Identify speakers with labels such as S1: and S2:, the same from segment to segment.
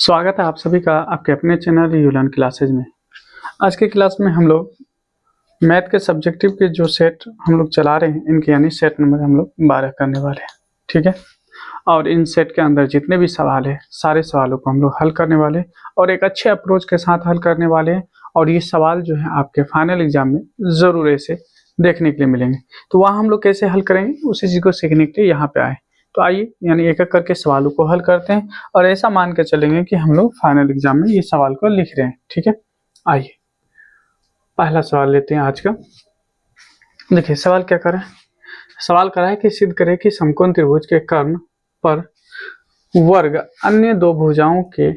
S1: स्वागत है आप सभी का आपके अपने चैनल यूलर्न क्लासेज में। आज के क्लास में हम लोग मैथ के सब्जेक्टिव के जो सेट हम लोग चला रहे हैं, इनके यानी सेट नंबर हम लोग 12 करने वाले हैं, ठीक है। और इन सेट के अंदर जितने भी सवाल है, सारे सवालों को हम लोग हल करने वाले हैं और एक अच्छे अप्रोच के साथ हल करने वाले हैं। और ये सवाल जो है आपके फाइनल एग्जाम में ज़रूर ऐसे देखने के लिए मिलेंगे। तो वहाँ हम लोग कैसे हल करेंगे, उसी चीज़ को सीखने के लिए यहाँ पे आए। तो आइए यानी एक एक करके सवालों को हल करते हैं और ऐसा मान के चलेंगे कि हम लोग फाइनल एग्जाम में ये सवाल को लिख रहे हैं, ठीक है। आइए पहला सवाल लेते हैं आज का। देखिए सवाल क्या कर रहा है, सवाल कर रहा है कि सिद्ध करें कि समकोण त्रिभुज के कर्ण पर वर्ग अन्य दो भुजाओं के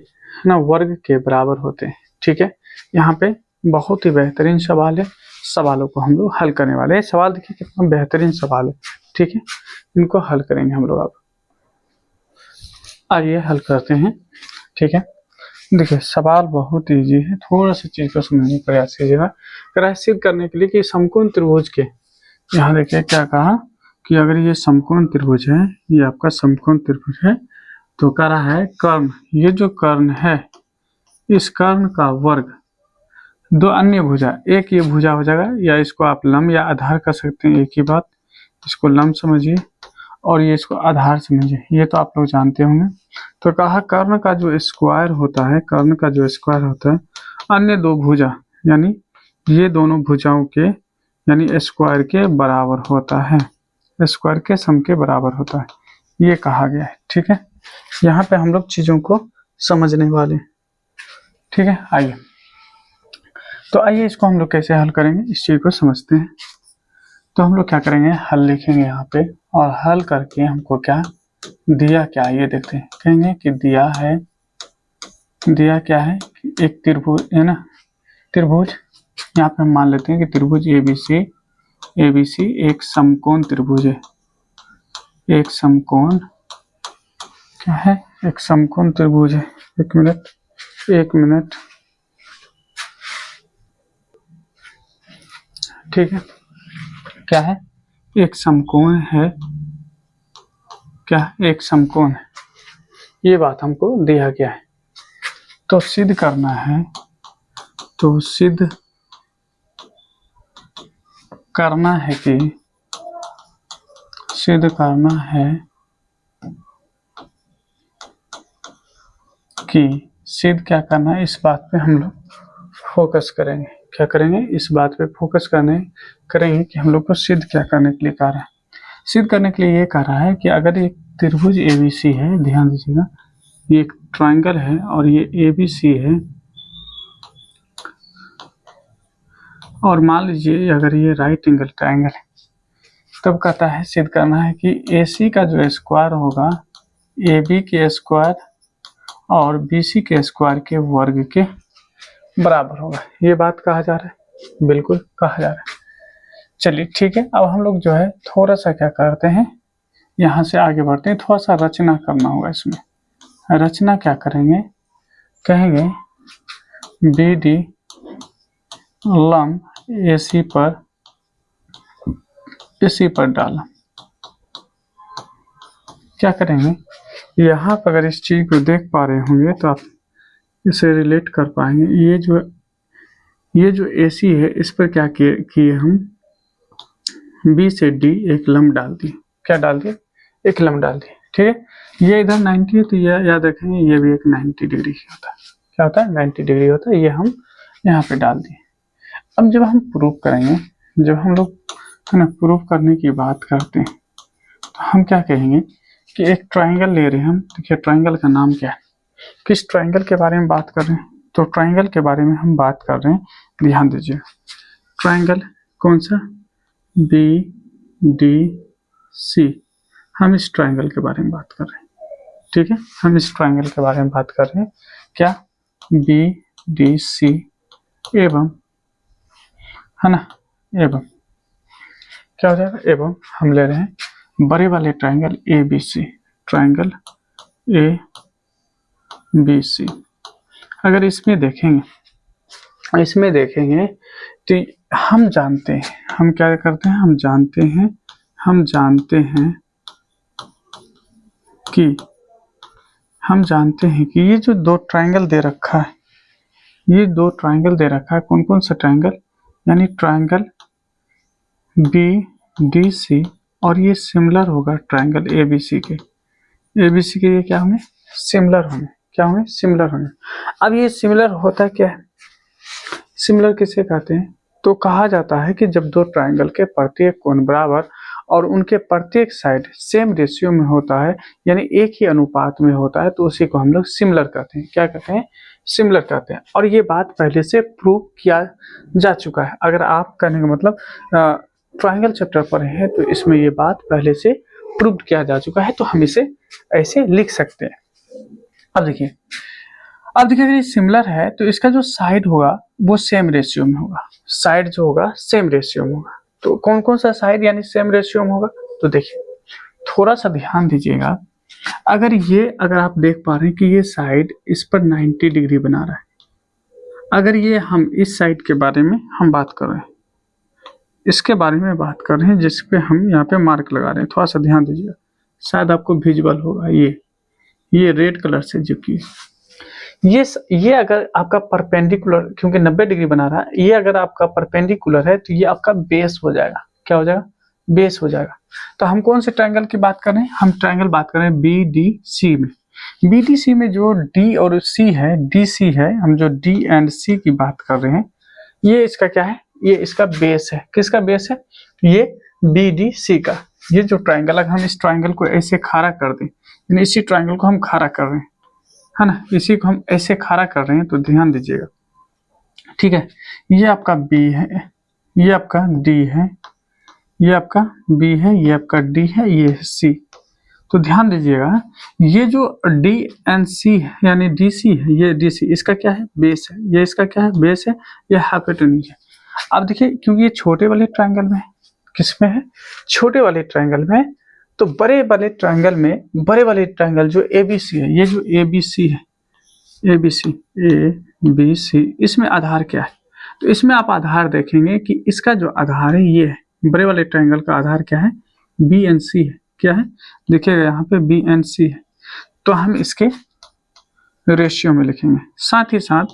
S1: वर्ग के बराबर होते हैं, ठीक है। यहाँ पे बहुत ही बेहतरीन सवाल है, सवालों को हम लोग हल करने वाले हैं। सवाल देखिए कितना बेहतरीन सवाल है, ठीक है। इनको हल करेंगे हम लोग। अब आइए हल करते हैं, ठीक है। देखिए सवाल बहुत इजी है, थोड़ा सा चीज को समझने का प्रयास कीजिएगा। सिद्ध करने के लिए कि समकोण त्रिभुज के, यहाँ देखिए क्या कहा कि अगर ये समकोण त्रिभुज है, ये आपका समकोण त्रिभुज है, तो कह रहा है कर्ण, ये जो कर्ण है इस कर्ण का वर्ग दो अन्य भुजा, एक ये भुजा हो जाएगा, या इसको आप लंब या आधार कर सकते हैं, एक ही बात। इसको लंब समझिए और ये इसको आधार समझिए, ये तो आप लोग जानते होंगे। तो कहा कर्ण का जो स्क्वायर होता है, कर्ण का जो स्क्वायर होता है अन्य दो भुजा, यानी ये दोनों भुजाओं के यानी स्क्वायर के बराबर होता है, स्क्वायर के सम के बराबर होता है, ये कहा गया है, ठीक है। यहाँ पे हम लोग चीजों को समझने वाले, ठीक है। आइए तो आइए इसको हम लोग कैसे हल करेंगे, इस चीज को समझते हैं। तो हम लोग क्या करेंगे, हल लिखेंगे यहाँ पे और हल करके हमको क्या दिया, क्या ये देखते हैं। कहेंगे कि दिया क्या है, एक त्रिभुज है ना, त्रिभुज यहाँ पे हम मान लेते हैं कि त्रिभुज ABC एक समकोण त्रिभुज है, एक समकोण क्या है, एक समकोण त्रिभुज है। एक मिनट, ठीक है। क्या है, एक समकोण है, क्या एक समकोण है, ये बात हमको दिया गया है। तो सिद्ध करना है, तो सिद्ध करना है कि सिद्ध क्या करना है, इस बात पे हम लोग फोकस करेंगे। क्या करेंगे, इस बात पे फोकस करेंगे कि हम लोग को सिद्ध क्या करने के लिए कह रहा है। सिद्ध करने के लिए ये कह रहा है कि अगर एक त्रिभुज ABC है, ध्यान दीजिएगा, ये एक ट्रायंगल है और ये ABC है, और मान लीजिए अगर ये राइट एंगल ट्रायंगल है, तब कहता है सिद्ध करना है कि AC का जो स्क्वायर होगा AB के स्क्वायर और BC के स्क्वायर के वर्ग के बराबर होगा। ये बात कहा जा रहा है, बिल्कुल कहा जा रहा है। चलिए ठीक है, अब हम लोग जो है थोड़ा सा क्या करते हैं, यहाँ से आगे बढ़ते हैं, थोड़ा सा रचना करना होगा इसमें। रचना क्या करेंगे, कहेंगे BD लंब AC पर डालना। क्या करेंगे, यहाँ पर अगर इस चीज को देख पा रहे होंगे तो आप इसे रिलेट कर पाएंगे। ये जो AC है, इस पर क्या किए हम, B से D एक लंब डाल दिए। क्या डाल दिए, एक लंब डाल दिए, ठीक है। ये इधर 90 है, तो ये याद रखेंगे, ये भी एक 90 डिग्री होता है। क्या होता है, 90 डिग्री होता है, ये हम यहाँ पे डाल दिए। अब जब हम प्रूफ करेंगे, जब हम लोग है ना प्रूफ करने की बात करते हैं, तो हम क्या कहेंगे कि एक ट्रायंगल ले रहे हैं हम। देखिए ट्रायंगल का नाम क्या है, किस ट्रायंगल के बारे में बात कर रहे हैं, तो ट्रायंगल के बारे में हम बात कर रहे हैं, ध्यान दीजिए। ट्रायंगल कौन सा, BDC, हम इस ट्रायंगल के बारे में बात कर रहे हैं, ठीक है। हम इस ट्रायंगल के बारे में बात कर रहे हैं, क्या, BDC एवं, है ना, एवं क्या हो जाएगा, एवं हम ले रहे हैं बड़े वाले ट्रायंगल ABC, ट्रायंगल ABC। अगर इसमें देखेंगे तो हम जानते हैं, हम क्या करते हैं, हम जानते हैं कि हम जानते हैं कि ये जो दो ट्रायंगल दे रखा है, ये दो ट्रायंगल दे रखा है, कौन कौन सा ट्रायंगल, यानी ट्रायंगल BDC, और ये सिमिलर होगा ट्रायंगल ABC के। ABC के ये क्या होंगे, सिमिलर होंगे। क्या होंगे, सिमिलर होंगे। अब ये सिमिलर होता क्या है, सिमिलर किसे कहते हैं, तो कहा जाता है कि जब दो ट्रायंगल के प्रत्येक कोण बराबर और उनके प्रत्येक साइड सेम रेशियो में होता है, यानी एक ही अनुपात में होता है, तो उसी को हम लोग सिमिलर कहते हैं। क्या कहते हैं, सिमिलर कहते हैं। और ये बात पहले से प्रूव किया जा चुका है। अगर आप कहने का मतलब ट्रायंगल चैप्टर पढ़े हैं तो इसमें ये बात पहले से प्रूव किया जा चुका है, तो हम इसे ऐसे लिख सकते हैं। अब देखिए अगर ये सिमिलर है तो इसका जो साइड होगा वो सेम रेशियो में होगा। साइड जो होगा सेम रेशियो में होगा। तो कौन कौन सा साइड यानी सेम रेशियो में होगा, तो देखिए थोड़ा सा ध्यान दीजिएगा। अगर आप देख पा रहे हैं कि ये साइड इस पर 90 डिग्री बना रहा है, अगर ये हम इस साइड के बारे में हम बात कर रहे हैं, इसके बारे में बात कर रहे हैं, जिस पे हम यहाँ पे मार्क लगा रहे हैं, थोड़ा सा ध्यान दीजिएगा, शायद आपको विजुअल होगा। ये रेड कलर से जो कि ये अगर आपका परपेंडिकुलर, क्योंकि 90 डिग्री बना रहा है, ये अगर आपका परपेंडिकुलर है तो ये आपका बेस हो जाएगा। क्या हो जाएगा, बेस हो जाएगा। तो हम कौन से ट्रायंगल की बात कर रहे हैं, हम ट्रायंगल बात कर रहे हैं BDC में। BDC में जो D और C है, DC है, हम जो D एंड C की बात कर रहे हैं, ये इसका क्या है, ये इसका बेस है। किसका बेस है, ये BDC का। ये जो ट्रायंगल, अगर हम इस ट्रायंगल को ऐसे खड़ा कर दें, यानी इसी ट्रायंगल को हम खड़ा कर रहे हैं, है ना, इसी को हम ऐसे खड़ा कर रहे हैं, तो ध्यान दीजिएगा। ठीक है, ये आपका B है, ये आपका D है, ये आपका B है, ये आपका D है, ये C। तो ध्यान दीजिएगा, ये जो D एंड C है यानी DC है, ये DC इसका क्या है, बेस है। ये इसका क्या है, बेस है। ये हाइपोटेन्यूज है। अब देखिए, क्योंकि ये छोटे वाले ट्रायंगल में है, किसमें है, छोटे वाले ट्रायंगल में, तो बड़े वाले ट्रायंगल जो ABC है, ये जो ABC है, ABC, इसमें आधार क्या है, तो इसमें आप आधार देखेंगे कि इसका जो आधार है ये है, बड़े वाले ट्रायंगल का आधार क्या है, B एंड C है। क्या है, देखिएगा यहाँ पे B एंड C है, तो हम इसके रेशियो में लिखेंगे। साथ ही साथ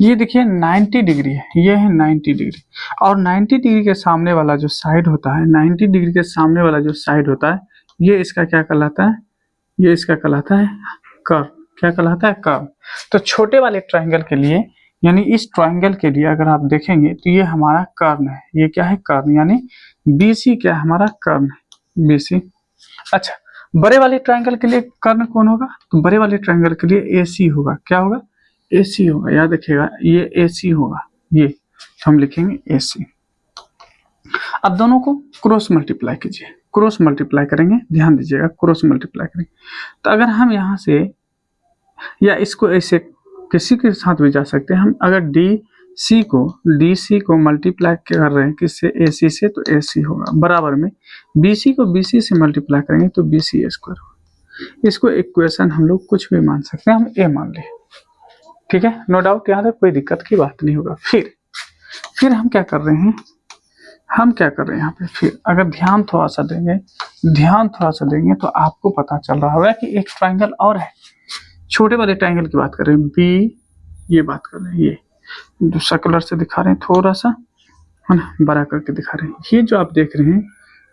S1: ये देखिए 90 डिग्री है, ये है 90 डिग्री, और 90 डिग्री के सामने वाला जो साइड होता है, 90 डिग्री के सामने वाला जो साइड होता है, ये इसका क्या कहलाता है, ये इसका कहलाता है कर्व। क्या कहलाता है, कर्व। तो छोटे वाले ट्रायंगल के लिए, यानी इस ट्रायंगल के लिए अगर आप देखेंगे तो ये हमारा कर्व है। ये क्या है, कर्व, यानी BC क्या है, हमारा कर्व है, BC। अच्छा, बड़े वाले ट्रायंगल के लिए कर्व कौन होगा, तो बड़े वाले ट्रायंगल के लिए AC होगा। क्या होगा, AC होगा। याद रखिएगा, ये AC होगा, ये तो हम लिखेंगे AC। अब दोनों को क्रॉस मल्टीप्लाई कीजिए, क्रॉस मल्टीप्लाई करेंगे, ध्यान दीजिएगा, क्रॉस मल्टीप्लाई करेंगे। तो अगर हम यहाँ से, या इसको ऐसे किसी के साथ भी जा सकते हैं हम, अगर DC को मल्टीप्लाई कर रहे हैं किससे, AC से, तो AC होगा। बराबर में BC को BC से मल्टीप्लाई करेंगे तो BC स्क्वायर होगा। इसको इक्वेशन हम लोग कुछ भी मान सकते हैं, हम A मान लें। ठीक है, नो डाउट, यहाँ पे कोई दिक्कत की बात नहीं होगा। फिर हम क्या कर रहे हैं, यहाँ पे फिर अगर ध्यान थोड़ा सा देंगे तो आपको पता चल रहा होगा कि एक ट्रायंगल और है। छोटे वाले ट्रायंगल की बात कर रहे हैं, ये बात कर रहे हैं, ये दूसरा कलर से दिखा रहे हैं, थोड़ा सा है ना, बड़ा करके दिखा रहे हैं। ये जो आप देख रहे हैं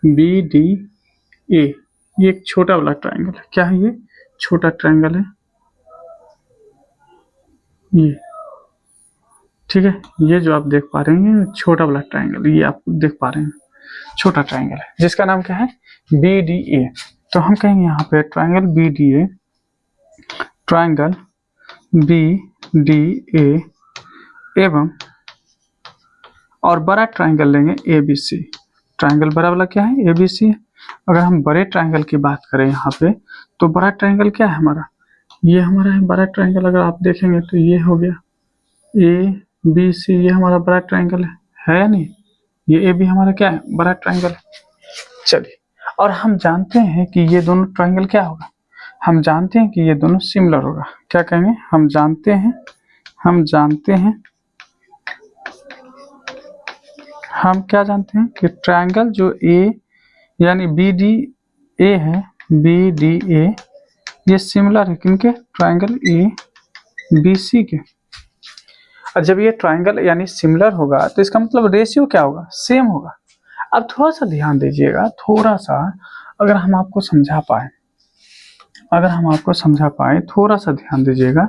S1: BDA, ये एक छोटा वाला ट्रायंगल है। क्या है, ये छोटा ट्रायंगल है, ये। ठीक है, ये जो आप देख पा रहे हैं छोटा वाला ट्रायंगल, ये आप देख पा रहे हैं छोटा ट्रायंगल है, जिसका नाम क्या है, BDA। तो हम कहेंगे यहाँ पे ट्रायंगल BDA, ट्रायंगल BDA एवं, और बड़ा ट्रायंगल लेंगे ABC। ट्रायंगल बड़ा वाला क्या है, ABC। अगर हम बड़े ट्रायंगल की बात करें यहाँ पे, तो बड़ा ट्रायंगल क्या है हमारा, ये हमारा है बड़ा ट्रायंगल। अगर आप देखेंगे तो ये हो गया ABC, ये हमारा बड़ा ट्रायंगल है या नहीं, ये AB हमारा क्या है, बड़ा ट्रायंगल है। चलिए, और हम जानते हैं कि ये दोनों ट्रायंगल क्या होगा, हम जानते हैं कि ये दोनों सिमिलर होगा। क्या कहेंगे, हम जानते हैं हम क्या जानते हैं कि ट्रायंगल जो A यानी BDA है, BDA ये सिमिलर है किनके, ट्राइंगल ए बी सी के। और जब ये ट्राइंगल यानी सिमिलर होगा तो इसका मतलब रेशियो क्या होगा, सेम होगा। अब थोड़ा सा ध्यान दीजिएगा, थोड़ा सा अगर हम आपको समझा पाए, थोड़ा सा ध्यान दीजिएगा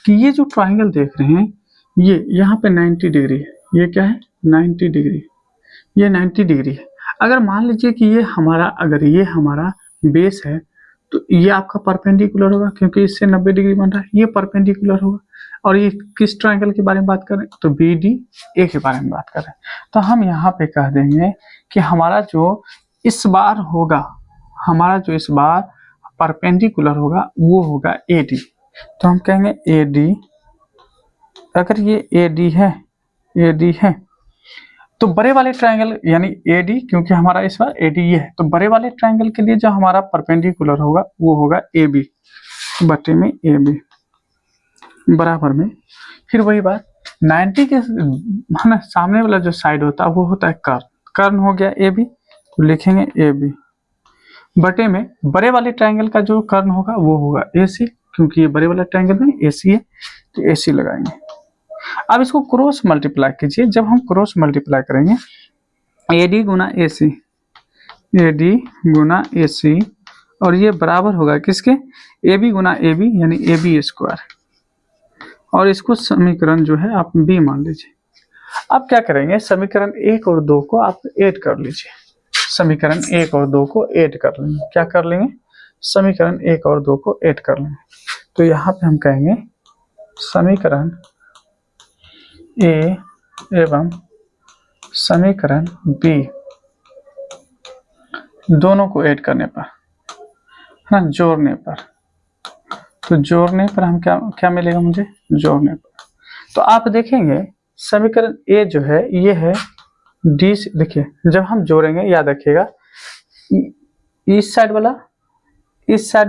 S1: कि ये जो ट्राइंगल देख रहे हैं ये यहाँ पे 90 डिग्री है, ये क्या है 90 डिग्री, ये 90 डिग्री है। अगर मान लीजिए कि अगर ये हमारा बेस है तो ये आपका परपेंडिकुलर होगा, क्योंकि इससे 90 डिग्री बन रहा है, ये परपेंडिकुलर होगा। और ये किस ट्राइंगल के बारे में बात कर रहे हैं, तो बी डी ए के बारे में बात कर रहे हैं। तो हम यहाँ पे कह देंगे कि हमारा जो इस बार परपेंडिकुलर होगा वो होगा ए डी। तो हम कहेंगे ए डी, अगर ये ए डी है तो बड़े वाले ट्राइंगल यानी ए डी, क्योंकि हमारा इस बार ए डी ये है, तो बड़े वाले ट्राइंगल के लिए जो हमारा परपेंडिकुलर होगा वो होगा ए बी बटे में ए बी बराबर में। फिर वही बात 90 के है सामने वाला जो साइड होता है वो होता है कर्ण हो गया ए बी, तो लिखेंगे ए बी बटे में बड़े वाले ट्राइंगल का जो कर्ण होगा वो होगा ए सी, क्योंकि ये बड़े वाले ट्राइंगल में ए सी है तो ए सी लगाएंगे। अब इसको क्रॉस मल्टीप्लाई कीजिए, जब हम क्रॉस मल्टीप्लाई करेंगे ए डी गुना ए सी और ये बराबर होगा किसके, A B Guna A B यानी ए बी स्क्वायर, और इसको समीकरण जो है आप बी मान लीजिए। अब क्या करेंगे, समीकरण 1 और 2 को आप ऐड कर लीजिए, समीकरण 1 और 2 को ऐड कर लेंगे। क्या कर लेंगे, समीकरण 1 और 2 को ऐड कर लेंगे। तो यहाँ पे हम कहेंगे समीकरण ए एवं समीकरण बी दोनों को ऐड करने पर, है ना, जोड़ने पर, तो जोड़ने पर हम क्या मिलेगा मुझे, जोड़ने पर। तो आप देखेंगे समीकरण ए जो है ये है डी से, देखिए जब हम जोड़ेंगे याद रखिएगा इस साइड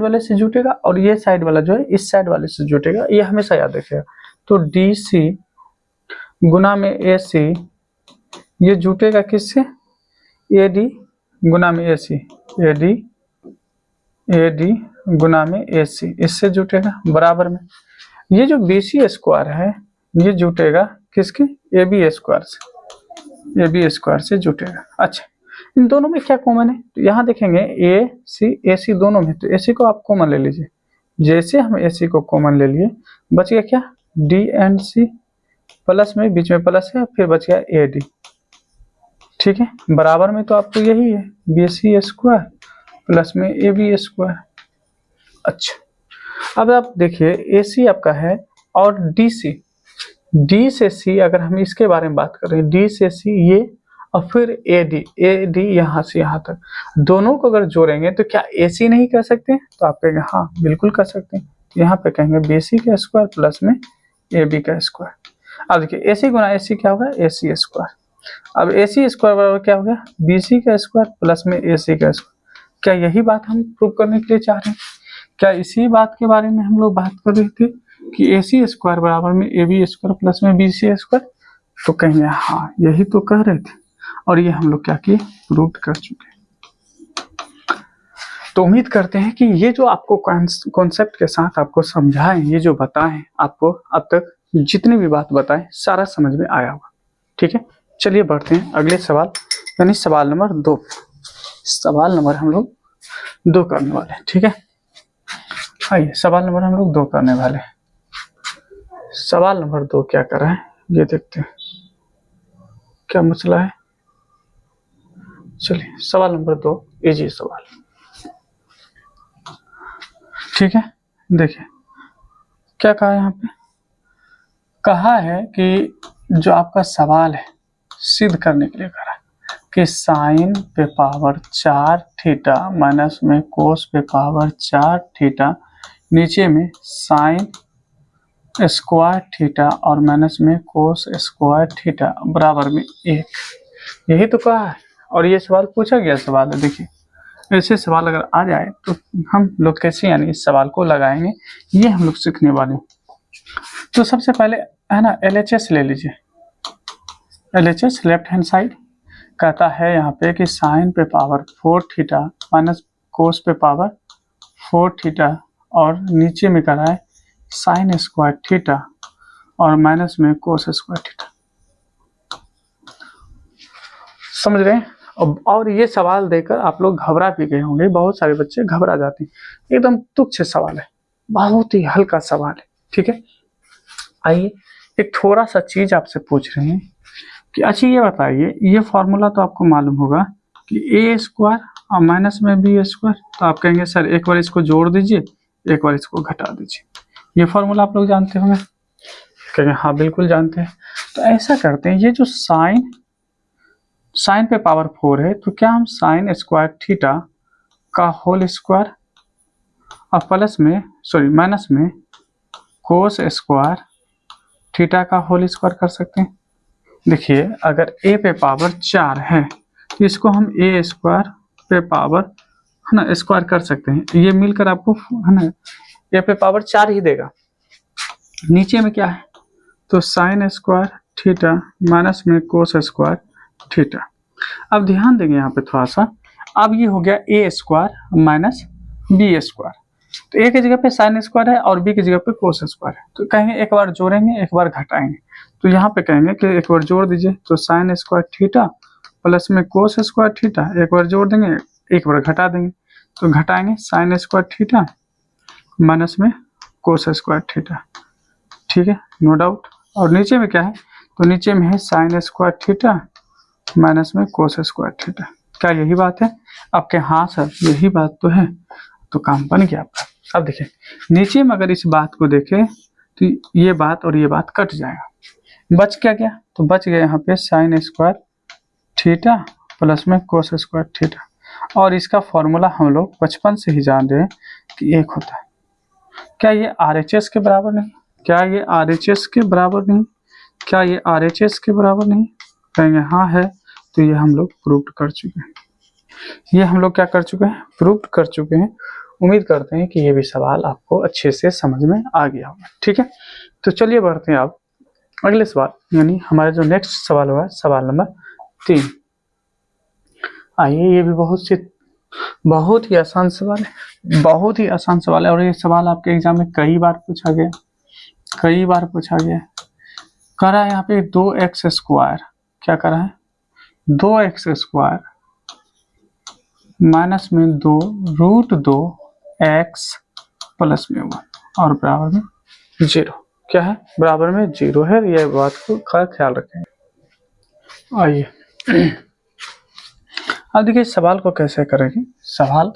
S1: वाले से जुटेगा और ये साइड वाला जो है इस साइड वाले से जुटेगा, ये हमेशा याद रखिएगा। तो डी सी गुना में ए सी ये जुटेगा किससे, ए डी गुना में ए सी, ए डी गुना में ए सी, इससे जुटेगा बराबर में। ये जो बी सी स्क्वायर है ये जुटेगा किसके, ए बी स्क्वायर से जुटेगा। अच्छा, इन दोनों में क्या कॉमन है, तो यहाँ देखेंगे ए सी दोनों में, तो ए सी को आप कॉमन ले लीजिए। जैसे हम ए सी को कॉमन ले लिए बच गया क्या, डी एंड सी, प्लस में बीच में प्लस है, फिर बच गया ए डी, ठीक है। बराबर में तो आपको यही है बी सी स्क्वायर प्लस में ए बी स्क्वायर। अच्छा, अब आप देखिए ए सी आपका है और डी से सी, अगर हम इसके बारे में बात करें डी से सी ये, और फिर ए डी यहाँ से यहाँ तक, दोनों को अगर जोड़ेंगे तो क्या ए सी नहीं कर सकते हैं, तो आप कहेंगे हाँ बिल्कुल कर सकते हैं। यहाँ पे कहेंगे बी सी का स्क्वायर प्लस में ए बी का स्क्वायर। अब देखिए ए सी गुना ए सी क्या होगा, ए सी स्क्वायर। अब ए सी स्क्वायर बराबर क्या हो गया, बी सी का स्क्वायर प्लस में ए सी का स्क्वायर। क्या यही बात हम प्रूव करने के लिए चाह रहे हैं, क्या इसी बात के बारे में हम लोग बात कर रहे थे कि ए सी स्क्वायर बराबर में ए बी स्क्वायर प्लस में बी सी स्क्वायर, तो कहेंगे हाँ यही तो कह रहे थे, और ये हम लोग क्या किए, प्रूव कर चुके हैं। तो उम्मीद करते हैं कि ये जो आपको कॉन्सेप्ट के साथ आपको समझाएं, ये जो बताएं आपको अब तक जितनी भी बात बताएं सारा समझ में आया होगा, ठीक है। चलिए बढ़ते हैं अगले सवाल यानी सवाल नंबर 2। सवाल नंबर हम लोग 2 करने वाले हैं, ठीक है। आइए सवाल नंबर हम लोग 2 करने वाले हैं। सवाल नंबर 2 क्या कर रहा है ये देखते हैं, क्या मसला है। चलिए सवाल नंबर 2 इजी सवाल, ठीक है। देखिए क्या कहा है, यहाँ पे कहा है कि जो आपका सवाल है सिद्ध करने के लिए कहा है कि साइन पे पावर 4 थीटा माइनस में कोस पे पावर 4 थीटा नीचे में साइन स्क्वायर थीटा और माइनस में कोस स्क्वायर थीटा बराबर में 1, यही तो कहा है। और ये सवाल पूछा गया सवाल है। देखिए ऐसे सवाल अगर आ जाए तो हम लोग कैसे यानी इस सवाल को लगाएंगे ये हम लोग सीखने वाले हैं। तो सबसे पहले है ना LHS ले लीजिए। LHS लेफ्ट हैंड साइड कहता है यहाँ पे कि साइन पे पावर 4 थीटा माइनस कोस पे पावर 4 थीटा और नीचे में करा है साइन स्क्वायर थीटा और माइनस में कोस स्क्वायर थीटा। समझ रहे हैं? और ये सवाल देकर आप लोग घबरा भी गए होंगे, बहुत सारे बच्चे घबरा जाते हैं। एकदम तुच्छ सवाल है, बहुत ही हल्का सवाल है, ठीक है। आइए एक थोड़ा सा चीज आपसे पूछ रहे हैं कि अच्छा ये बताइए, ये फॉर्मूला तो आपको मालूम होगा कि ए स्क्वायर और माइनस में बी स्क्वायर, तो आप कहेंगे सर एक बार इसको जोड़ दीजिए, एक बार इसको घटा दीजिए। ये फॉर्मूला आप लोग जानते होंगे? कहेंगे हाँ बिल्कुल जानते हैं। तो ऐसा करते हैं, ये जो साइन पे पावर 4 है, तो क्या हम साइन स्क्वायर थीटा का होल स्क्वायर और प्लस में माइनस में कोस स्क्वायर थीटा का होल स्क्वायर कर सकते हैं? देखिए अगर a पे पावर 4 है तो इसको हम a स्क्वायर पे पावर है ना स्क्वायर कर सकते हैं। ये मिलकर आपको है ना a पे पावर 4 ही देगा। नीचे में क्या है, तो साइन स्क्वायर थीटा माइनस में कोस स्क्वायर थीटा। अब ध्यान देंगे यहाँ पे थोड़ा सा, अब ये हो गया a square minus b square. तो a की जगह पे साइन स्क्वायर है और b की जगह पे कोस स्क्वायर है, तो कहेंगे एक बार जोड़ेंगे एक बार घटाएंगे। तो यहाँ पे कहेंगे कि एक बार जोड़ दीजिए, तो साइन स्क्वायर थीटा प्लस में कोस स्क्वायर थीटा, एक बार जोड़ देंगे एक बार घटा देंगे, तो घटाएंगे साइन स्क्वायर थीटा माइनस में कोस स्क्वायर थीटा, ठीक है, नो डाउट। और नीचे में क्या है, तो नीचे में है साइन स्क्वायर थीटा माइनस में कोस स्क्वायर थीटा। क्या यही बात है आपके? हाँ सर यही बात तो है, तो काम बन गया आपका। अब देखिए नीचे में अगर इस बात को देखें तो ये बात और ये बात कट जाएगा, बच क्या गया, तो बच गया यहाँ पे साइन स्क्वायर थीटा प्लस में कोस स्क्वायर थीटा। और इसका फॉर्मूला हम लोग बचपन से ही जान रहे हैं कि एक होता है। क्या ये RHS के बराबर नहीं? क्या ये RHS के बराबर नहीं? क्या ये RHS के बराबर नहीं? कहेंगे हाँ है, तो ये हम लोग प्रूव कर चुके हैं। ये हम लोग क्या कर चुके हैं, प्रूव कर चुके हैं। उम्मीद करते हैं कि ये भी सवाल आपको अच्छे से समझ में आ गया होगा, ठीक है। तो चलिए बढ़ते हैं आप अगले सवाल, यानी हमारा जो नेक्स्ट सवाल होगा सवाल नंबर 3। आइए ये भी बहुत ही आसान सवाल है, बहुत ही आसान सवाल है। और ये सवाल आपके एग्जाम में कई बार पूछा गया, कह रहा है यहाँ पे 2x स्क्वायर, क्या कह रहा है, 2x स्क्वायर माइनस में 2 रूट 2x प्लस में 1 और बराबर में 0। क्या है, बराबर में 0 है, यह बात को ख्याल रखें। आइए अब देखिए सवाल को कैसे करेंगे। सवाल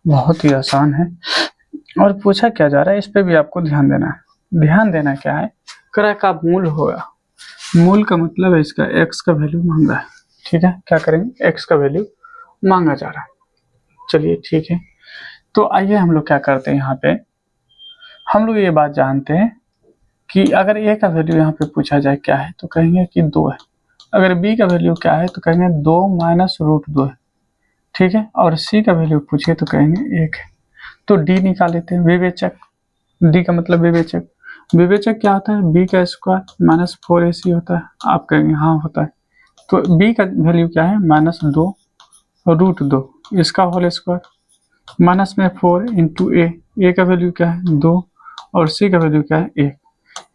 S1: बहुत ही आसान है और पूछा क्या जा रहा है इस पे भी आपको ध्यान देना है। ध्यान देना क्या है, क्रय का मूल होगा, मूल का मतलब है इसका x का वैल्यू मांगा है, ठीक है। क्या करेंगे, x का वैल्यू मांगा जा रहा है, चलिए ठीक है। तो आइए हम लोग क्या करते हैं, यहाँ पे हम लोग ये बात जानते हैं कि अगर a का वैल्यू यहाँ पे पूछा जाए क्या है, तो कहेंगे कि 2 है। अगर b का वैल्यू क्या है, तो कहेंगे 2 माइनस रूट 2 है, ठीक है। और c का वैल्यू पूछे तो कहेंगे 1 है। तो d निकाल लेते हैं, विवेचक, d का मतलब विवेचक। विवेचक क्या होता है, b का स्क्वायर माइनस 4ac होता है, आप कहेंगे हाँ होता है। तो b का वैल्यू क्या है, माइनस 2 रूट 2, इसका होल स्क्वायर माइनस में 4 इंटू a का वैल्यू क्या है 2 और c का वैल्यू क्या है 1।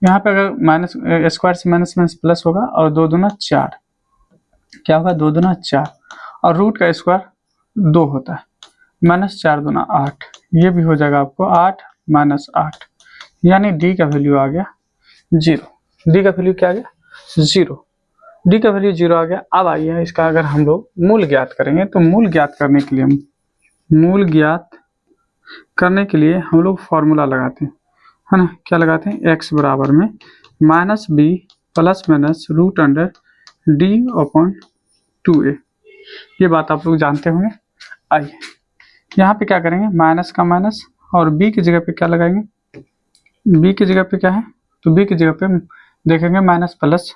S1: यहाँ पे अगर माइनस स्क्वायर से माइनस माइनस प्लस होगा और 2 दूना 4, क्या होगा 2 दूना 4 और रूट का स्क्वायर 2 होता है, माइनस 4 दूना 8, ये भी हो जाएगा आपको 8 माइनस 8, यानी डी का वैल्यू आ गया 0। डी का वैल्यू क्या आ गया 0, डी का वैल्यू 0 आ गया। अब आइए इसका अगर हम लोग मूल ज्ञात करेंगे, तो मूल ज्ञात करने के लिए हम लोग फॉर्मूला लगाते हैं, है ना। क्या लगाते हैं, x बराबर में minus b plus minus root under D upon 2a। ये बात आप लोग जानते होंगे। आइए यहाँ पे क्या करेंगे, माइनस का माइनस और b की जगह पे क्या लगाएंगे, b की जगह पे क्या है, तो b की जगह पे देखेंगे माइनस प्लस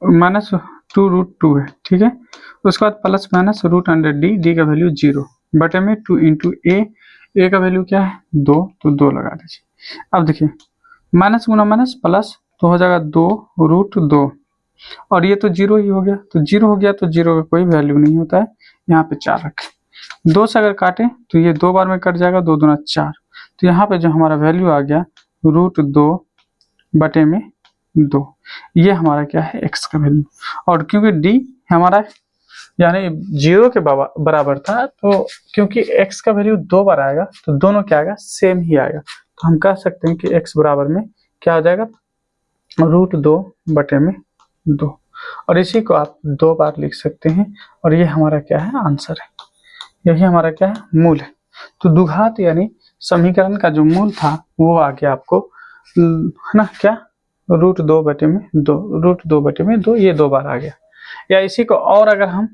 S1: माइनस 2 रूट 2 है, ठीक है। उसके बाद plus minus root under D का वैल्यू 0 बटे में 2 इंटू ए का वैल्यू क्या है 2, तो 2 लगा दीजिए। अब देखिए माइनस गुना माइनस प्लस, तो हो जाएगा 2 रूट 2 और ये तो 0 ही हो गया, तो 0 हो गया तो 0 का कोई वैल्यू नहीं होता है, यहाँ पे 4 रखें। 2 से अगर काटें तो ये 2 बार में कट जाएगा, 2 दूना 4। तो यहाँ पे जो हमारा वैल्यू आ गया √2/2, ये हमारा क्या है, x का वैल्यू। और क्योंकि d हमारा यानी 0 के बराबर था, तो क्योंकि x का वैल्यू 2 बार आएगा तो दोनों क्या आएगा, सेम ही आएगा। तो हम कह सकते हैं कि x बराबर में क्या आ जाएगा, √2/2। और इसी को आप 2 बार लिख सकते हैं, और ये हमारा क्या है, आंसर है। यही हमारा क्या है, मूल है। तो द्विघात यानी समीकरण का जो मूल था वो आ गया आपको, है ना, क्या, √2/2, ये 2 बार आ गया। या इसी को और अगर हम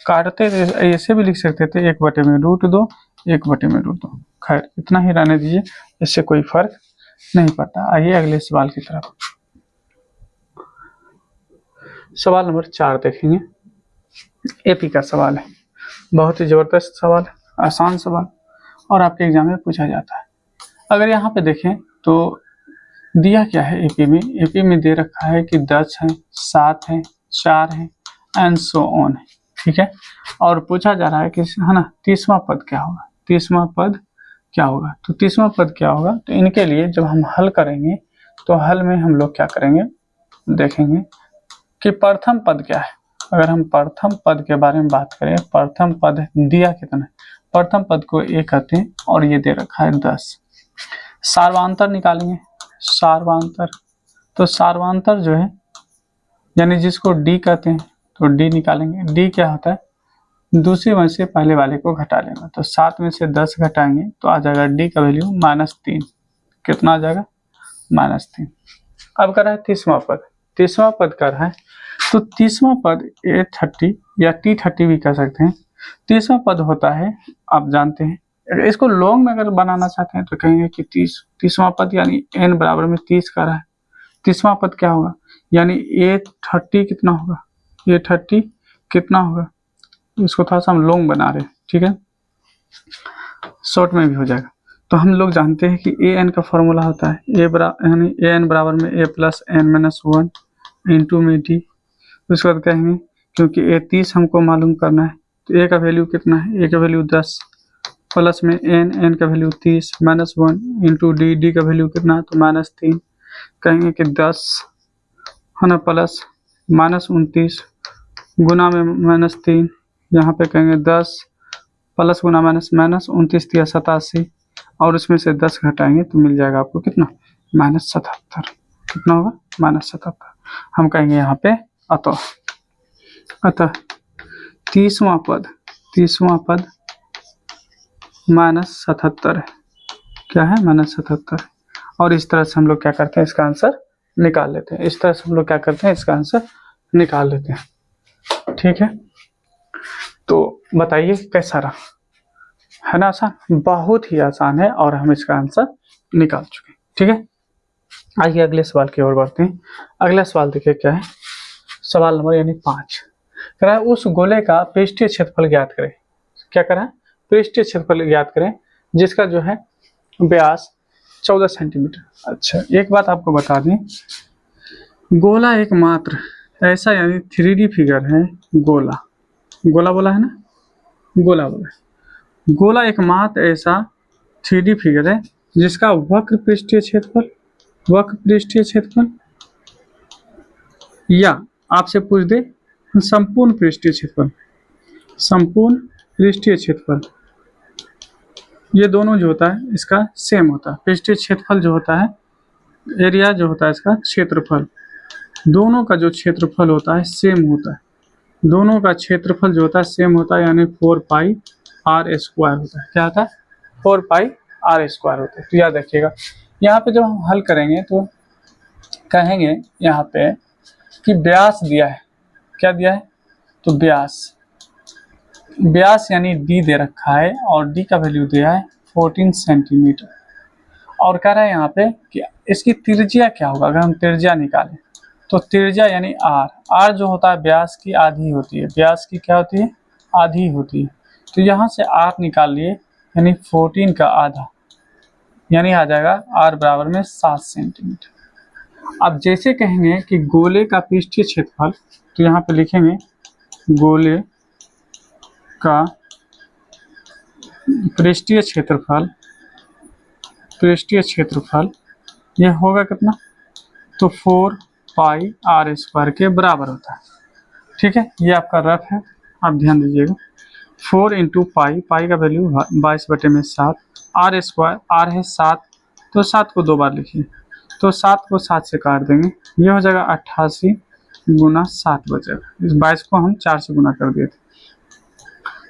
S1: काटते ऐसे भी लिख सकते थे, 1/√2, 1/√2। खैर इतना ही रहने दीजिए, इससे कोई फर्क नहीं पड़ता। आइए अगले सवाल की तरफ। सवाल नंबर 4 देखेंगे। एपी का सवाल है, बहुत ही जबरदस्त सवाल है, आसान सवाल, और आपके एग्जाम में पूछा जाता है। अगर यहाँ पे देखें तो दिया क्या है एपी में, एपी में दे रखा है कि 10 है, 7 है, 4 है, एंड सो ऑन है, ठीक है। और पूछा जा रहा है कि, है ना, 30वां पद क्या होगा, 30वां पद क्या होगा। तो 30वां पद क्या होगा, तो इनके लिए जब हम हल करेंगे तो हल में हम लोग क्या करेंगे, देखेंगे कि प्रथम पद क्या है। अगर हम प्रथम पद के बारे में बात करें, प्रथम पद दिया कितना है, प्रथम पद को 1 कहते हैं, और ये दे रखा है 10। सार्वांतर निकालेंगे, सार्वांतर, तो सार्वांतर जो है यानी जिसको डी कहते हैं, तो डी निकालेंगे। डी क्या होता है, दूसरी वजह से पहले वाले को घटा लेना। तो 7 में से 10 घटाएंगे तो आ जाएगा डी का वैल्यू -3। कितना आ जाएगा, -3। अब कर रहा है 30वां पद, 30वां पद कर रहा है, तो 30वां पद A30 या T30 भी कह सकते हैं। 30वां पद होता है, आप जानते हैं, इसको लॉन्ग में अगर बनाना चाहते हैं तो कहेंगे कि 30वां पद यानी n बराबर में 30 का रहा है। 30वां पद क्या होगा, यानी A30 कितना होगा, A30 कितना होगा, इसको थोड़ा सा हम लॉन्ग बना रहे हैं, ठीक है, शॉर्ट में भी हो जाएगा। तो हम लोग जानते हैं कि an का फॉर्मूला होता है यानी an बराबर में a + n-1 इंटू में d। उसके बाद कहेंगे क्योंकि a 30 हमको मालूम करना है, तो a का वैल्यू कितना है, a का वैल्यू 10 प्लस में n का वैल्यू 30 -1 इंटू d का वैल्यू कितना है, तो -3। कहेंगे कि 10 है ना, प्लस -29 गुना में -3, यहाँ पे कहेंगे 10 प्लस गुना माइनस, -29 या 87, और उसमें से 10 घटाएंगे तो मिल जाएगा आपको कितना, -77। कितना होगा, -77। हम कहेंगे यहाँ पे अतः 30वां पद -77 है। क्या है, -77। और इस तरह से हम लोग क्या करते हैं, इसका आंसर निकाल लेते हैं। इस तरह से हम लोग क्या करते हैं, इसका आंसर निकाल लेते हैं, ठीक है। तो बताइए कैसा रहा, है ना आसान, बहुत ही आसान है, और हम इसका आंसर निकाल चुके हैं, ठीक है। आइए अगले सवाल की ओर बढ़ते हैं। अगला सवाल देखिए क्या है, सवाल नंबर यानी 5 कह रहा है, उस गोले का पृष्ठीय क्षेत्रफल ज्ञात करें। क्या करा है, पृष्ठीय क्षेत्रफल ज्ञात करें जिसका जो है व्यास 14 सेंटीमीटर। अच्छा, एक बात आपको बता दें, गोला एकमात्र ऐसा यानी 3D फिगर है, गोला बोला है ना, गोला बोला है, गोला एकमात्र ऐसा 3D फिगर है जिसका वक्र पृष्ठीय क्षेत्रफल या आपसे पूछ दे संपूर्ण पृष्ठीय क्षेत्रफल, ये दोनों जो होता है इसका सेम होता है। पृष्ठीय क्षेत्रफल जो होता है, एरिया जो होता है इसका क्षेत्रफल, दोनों का जो क्षेत्रफल होता है सेम होता है, दोनों का क्षेत्रफल जो होता है सेम होता है, यानी 4πr² होता है। क्या होता है, 4πr² होता है। तो याद रखिएगा, यहाँ पे जब हम हल करेंगे तो कहेंगे यहाँ पे कि व्यास दिया है, क्या दिया है, तो व्यास यानी d दे रखा है, और d का वैल्यू दिया है 14 सेंटीमीटर, और कह रहा है यहाँ पे कि इसकी त्रिज्या क्या होगा। अगर हम त्रिज्या निकालें तो त्रिज्या यानी r जो होता है व्यास की आधी होती है, व्यास की क्या होती है, आधी होती है। तो यहाँ से r निकाल लिए, यानी 14 का आधा, यानी आ जाएगा r बराबर में 7 सेंटीमीटर। अब जैसे कहेंगे कि गोले का पृष्ठीय क्षेत्रफल, तो यहाँ पे लिखेंगे गोले का पृष्ठीय क्षेत्रफल ये होगा कितना, तो 4 पाई आर स्क्वायर के बराबर होता है। ठीक है, ये आपका रफ है, आप ध्यान दीजिएगा। 4 इंटू पाई का वैल्यू 22/7, आर स्क्वायर, आर है 7, तो 7 को 2 बार लिखिए, तो 7 को 7 से काट देंगे, ये हो जाएगा 88 गुना 7 बचेगा। इस 22 को हम 4 से गुना कर दिए थे।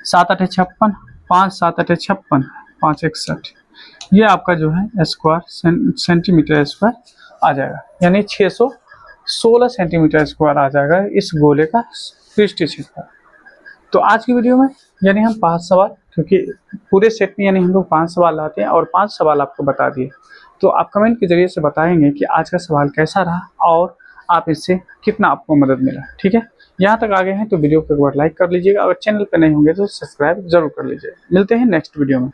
S1: 7 8 56, 5 7 8 56, 5 61, ये आपका जो है स्क्वायर सेंटीमीटर स्क्वायर आ जाएगा, यानी 616 सेंटीमीटर स्क्वायर आ जाएगा इस गोले का पृष्ठीय क्षेत्रफल। तो आज की वीडियो में यानी हम 5 सवाल, क्योंकि पूरे सेट में यानी हम लोग 5 सवाल लाते हैं और 5 सवाल आपको बता दिए, तो आप कमेंट के जरिए से बताएंगे कि आज का सवाल कैसा रहा और आप इससे कितना आपको मदद मिला। ठीक है, यहाँ तक आ गए हैं तो वीडियो को एक बार लाइक कर लीजिएगा, अगर चैनल पर नहीं होंगे तो सब्सक्राइब जरूर कर लीजिएगा। मिलते हैं नेक्स्ट वीडियो में।